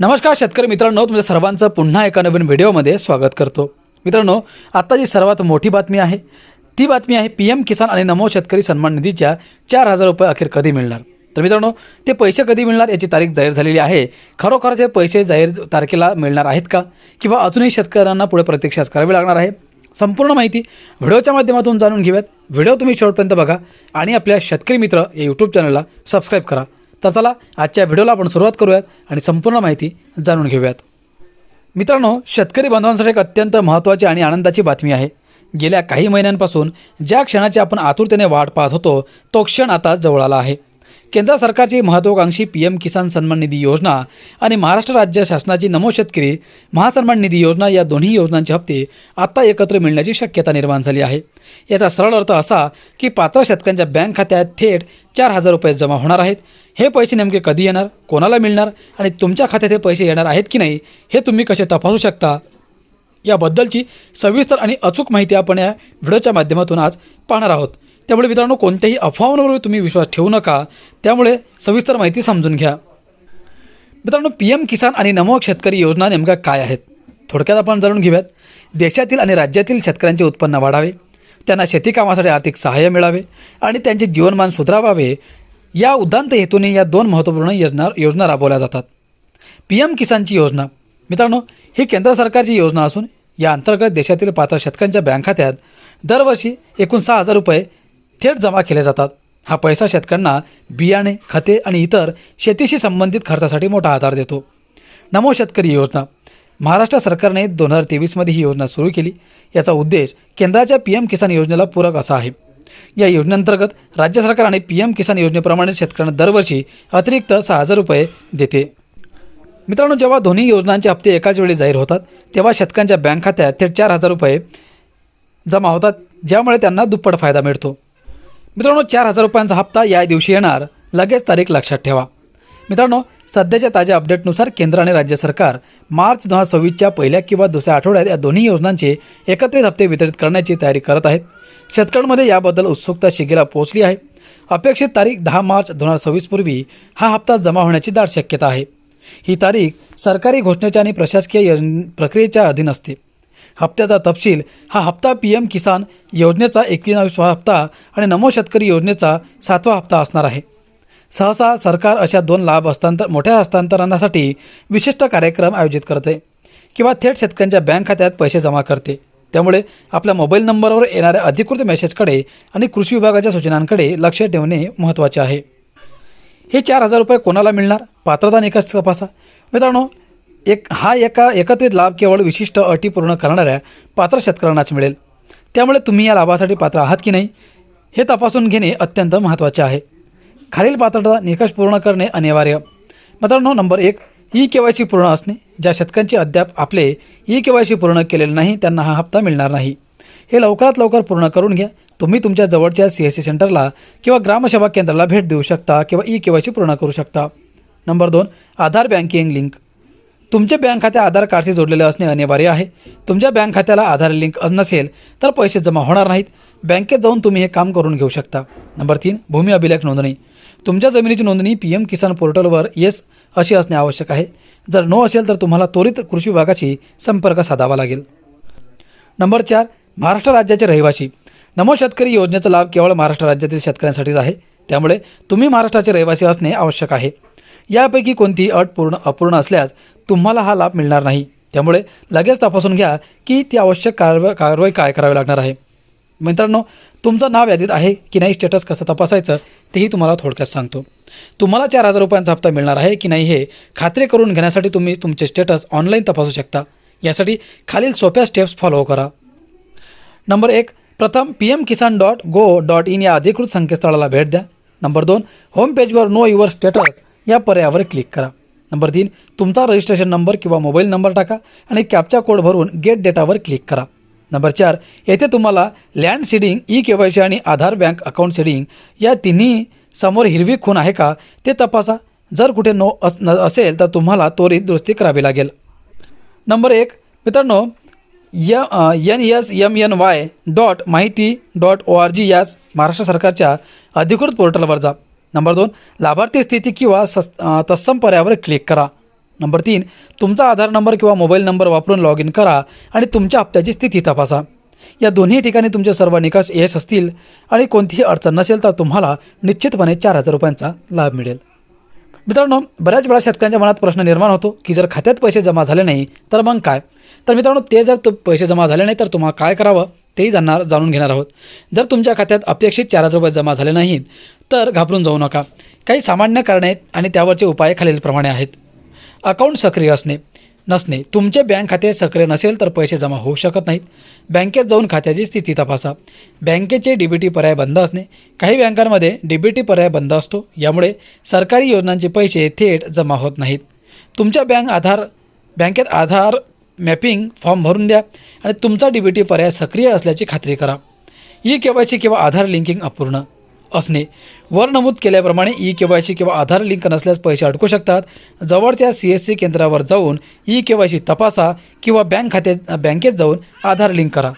नमस्कार शेतकरी मित्रांनो, तुमच्या सर्वांचं पुन्हा एका नवीन व्हिडिओमध्ये स्वागत करतो। मित्रांनो, आता जी सर्वात मोठी बातमी आहे ती बातमी आहे PM किसान आणि नमो शेतकरी सन्मान निधीच्या 4,000 रुपये अखेर कधी मिळणार। तर मित्रांनो, ते पैसे कधी मिळणार याची तारीख जाहीर झालेली आहे। खरोखर हे पैसे जाहीर तारखेला मिळणार आहेत का, किंवा अजूनही शेतकऱ्यांना पुढे प्रतीक्षा करावी लागणार आहे? संपूर्ण माहिती व्हिडिओच्या माध्यमातून जाणून घेऊयात। व्हिडिओ तुम्ही शेवटपर्यंत बघा आणि आपल्या शेतकरी मित्र या यूट्यूब चॅनलला सबस्क्राईब करा। तर चला आजच्या व्हिडिओला आपण सुरुवात करूयात आणि संपूर्ण माहिती जाणून घेऊयात। मित्रांनो, शेतकरी बांधवांसाठी एक अत्यंत महत्त्वाची आणि आनंदाची बातमी आहे। गेल्या काही महिन्यांपासून ज्या क्षणाची आपण आतुरतेने वाट पाहत होतो तो क्षण आता जवळ आला आहे। केंद्र सरकारची महत्त्वाकांक्षी PM किसान सन्मान निधी योजना आणि महाराष्ट्र राज्य शासनाची नमो शेतकरी महासन्मान निधी योजना या दोन्ही योजनांचे हप्ते आता एकत्र मिळण्याची शक्यता निर्माण झाली आहे। याचा सरळ अर्थ असा की पात्र शेतकऱ्यांच्या बँक खात्यात थेट 4,000 रुपये जमा होणार आहेत। हे पैसे नेमके कधी येणार, कोणाला मिळणार आणि तुमच्या खात्यात हे पैसे येणार आहेत की नाही हे तुम्ही कसे तपासू शकता, याबद्दलची सविस्तर आणि अचूक माहिती आपण या व्हिडिओच्या माध्यमातून आज पाहणार आहोत। त्यामुळे मित्रांनो, कोणत्याही अफवांवर तुम्ही विश्वास ठेवू नका, त्यामुळे सविस्तर माहिती समजून घ्या। मित्रांनो, PM किसान आणि नमो शेतकरी योजना नेमक्या काय आहेत थोडक्यात आपण जाणून घेऊयात। देशातील आणि राज्यातील शेतकऱ्यांचे उत्पन्न वाढावे, त्यांना शेती कामासाठी आर्थिक सहाय्य मिळावे आणि त्यांचे जीवनमान सुधारावे या उद्दांत हेतूने या दोन महत्त्वपूर्ण योजना राबवल्या जातात। PM किसानची योजना मित्रांनो, ही केंद्र सरकारची योजना असून या अंतर्गत देशातील पात्र शेतकऱ्यांच्या बँक खात्यात दरवर्षी एकूण 6,000 रुपये थेट जमा केले जातात। हा पैसा शेतकऱ्यांना बियाणे, खते आणि इतर शेतीशी संबंधित खर्चासाठी मोठा आधार देतो। नमो शेतकरी योजना महाराष्ट्र सरकारने 2023मध्ये ही योजना सुरू केली। याचा उद्देश केंद्राच्या PM किसान योजनेला पूरक असा आहे। या योजनेअंतर्गत राज्य सरकार आणि PM किसान योजनेप्रमाणे शेतकऱ्यांना दरवर्षी अतिरिक्त 6,000 रुपये देते। मित्रांनो, जेव्हा दोन्ही योजनांचे हप्ते एकाच वेळी जाहीर होतात तेव्हा शेतकऱ्यांच्या बँक खात्यात थेट 4,000 रुपये जमा होतात, ज्यामुळे त्यांना दुप्पट फायदा मिळतो। मित्रांनो, 4,000 रुपयांचा हप्ता या दिवशी येणार, लगेच तारीख लक्षात ठेवा। मित्रांनो, सध्याच्या ताज्या अपडेटनुसार केंद्र आणि राज्य सरकार मार्च 2026च्या पहिल्या किंवा दुसऱ्या आठवड्यात या दोन्ही योजनांचे एकत्रित हप्ते वितरित करण्याची तयारी करत आहेत। शेतकऱ्यांमध्ये याबद्दल उत्सुकता शिगेला पोहोचली आहे। अपेक्षित तारीख 10 मार्च 2026 पूर्वी हा हप्ता जमा होण्याची दाट शक्यता आहे। ही तारीख सरकारी घोषणेच्या आणि प्रशासकीय प्रक्रियेच्या अधीन असते। हप्त्याचा तपशील हा हप्ता PM किसान योजनेचा 21वा हप्ता आणि नमो शेतकरी योजनेचा 7वा हप्ता असणार आहे। सहसा सरकार अशा दोन मोठ्या हस्तांतरणासाठी विशिष्ट कार्यक्रम आयोजित करते किंवा थेट शेतकऱ्यांच्या बँक खात्यात पैसे जमा करते। त्यामुळे आपल्या मोबाईल नंबरवर येणाऱ्या अधिकृत मेसेजकडे आणि कृषी विभागाच्या सूचनांकडे लक्ष ठेवणे महत्त्वाचे आहे। हे 4,000 रुपये कोणाला मिळणार, पात्रता निकष तपासा। मित्रांनो, एका एकत्रित लाभ केवळ विशिष्ट अटी पूर्ण करणाऱ्या पात्र शेतकऱ्यांनाच मिळेल। त्यामुळे तुम्ही या लाभासाठी पात्र आहात की नाही हे तपासून घेणे अत्यंत महत्त्वाचे आहे। खालील पात्रता निकष पूर्ण करणे अनिवार्य। मित्रांनो, नंबर 1, eKYC पूर्ण असणे। ज्या शेतकऱ्यांची अद्याप आपले eKYC पूर्ण केलेले नाही त्यांना हा हप्ता मिळणार नाही। हे लवकरात लवकर पूर्ण करून घ्या। तुम्ही तुमच्या जवळच्या CSC सेंटरला किंवा ग्रामसेवा केंद्राला भेट देऊ शकता किंवा eKYC पूर्ण करू शकता। नंबर 2, आधार बँकिंग लिंक। तुमचे बँक खाते आधार कार्डशी जोडलेले असणे अनिवार्य आहे। तुमच्या बँक खात्याला आधार लिंक नसेल तर पैसे जमा होणार नाहीत। बँकेत जाऊन तुम्ही हे काम करून घेऊ शकता। नंबर 3, भूमी अभिलेख नोंदणी। तुमच्या जमिनीची नोंदणी PM किसान पोर्टलवर येस अशी असणे आवश्यक आहे। जर नो असेल तर तुम्हाला त्वरित कृषी विभागाशी संपर्क साधावा लागेल। नंबर 4, महाराष्ट्र राज्याचे रहिवासी। नमो शेतकरी योजनेचा लाभ केवळ महाराष्ट्र राज्यातील शेतकऱ्यांसाठीच आहे, त्यामुळे तुम्ही महाराष्ट्राचे रहिवासी असणे आवश्यक आहे। यापैकी कोणतीही अट अपूर्ण असल्यास तुम्हाला हा लाभ मिळणार नाही। त्यामुळे लगेच तपासून घ्या की ती आवश्यक कारवाई काय करावी लागणार आहे। मित्रांनो, तुमचं नाव यादीत आहे की नाही स्टेटस कसं तपासायचं तेही तुम्हाला थोडक्यात सांगतो। तुम्हाला 4,000 रुपयांचा हप्ता मिळणार आहे की नाही हे खात्री करून घेण्यासाठी तुम्ही तुमचे स्टेटस ऑनलाईन तपासू शकता। यासाठी खालील सोप्या स्टेप्स फॉलो करा। नंबर 1, प्रथम pmkisan.go.in या अधिकृत संकेतस्थळाला भेट द्या। नंबर 2, होम पेजवर नो युअर स्टेटस या पर्यायावर क्लिक करा। नंबर 3, तुमचा रजिस्ट्रेशन नंबर किंवा मोबाईल नंबर टाका आणि कॅप्चा कोड भरून गेट डेटावर क्लिक करा। नंबर 4, येथे तुम्हाला लँड सीडिंग, eKYC आणि आधार बँक अकाउंट सीडिंग या तिन्ही समोर हिरवी खूण आहे का ते तपासा। जर कुठे नो असेल तर तुम्हाला त्वरित दुरुस्ती करावी लागेल। नंबर 1, मित्रांनो, nsmny.mahiti.org या महाराष्ट्र सरकारच्या अधिकृत पोर्टलवर जा। नंबर 2, लाभार्थी स्थिती किंवा तत्सम पर्यायावर क्लिक करा। नंबर 3, तुमचा आधार नंबर किंवा मोबाईल नंबर वापरून लॉग इन करा आणि तुमच्या हप्त्याची स्थिती तपासा. या दोन्ही ठिकाणी तुमचे सर्व निकष यश असतील आणि कोणतीही अडचण नसेल तर तुम्हाला निश्चितपणे 4,000 रुपयांचा लाभ मिळेल. मित्रांनो, बऱ्याच वेळा शेतकऱ्यांच्या मनात प्रश्न निर्माण होतो की जर खात्यात पैसे जमा झाले नाही तर मग काय. तर मित्रांनो, ते जर पैसे जमा झाले नाही तर तुम्हाला काय करावं तेही जाणून घेणार आहोत. जर तुमच्या खात्यात अपेक्षित 4,000 रुपये जमा झाले नाहीत तर घाबरून जाऊ नका. काही सामान्य कारणे आहेत आणि त्यावरचे उपाय खालीलप्रमाणे आहेत. अकाउंट सक्रिय नसणे. तुमचे बँक खाते सक्रिय नसेल तर पैसे जमा होऊ शकत नाहीत. बँकेत जाऊन खात्याची स्थिती तपासा. बँकेचे DBT पर्याय बंद असणे. काही बँकांमध्ये DBT पर्याय बंद असतो, यामुळे सरकारी योजनांचे पैसे थेट जमा होत नाहीत. तुमच्या बँकेत आधार मॅपिंग फॉर्म भरून द्या आणि तुमचा DBT पर्याय सक्रिय असल्याची खात्री करा. eKYC किंवा आधार लिंकिंग अपूर्ण असणे. वर नमूद केल्याप्रमाणे eKYC किंवा आधार लिंक नसल्यास पैसे अडकू शकतात. जवळच्या CSC केंद्रावर जाऊन eKYC तपासा किंवा बँकेत जाऊन आधार लिंक करा.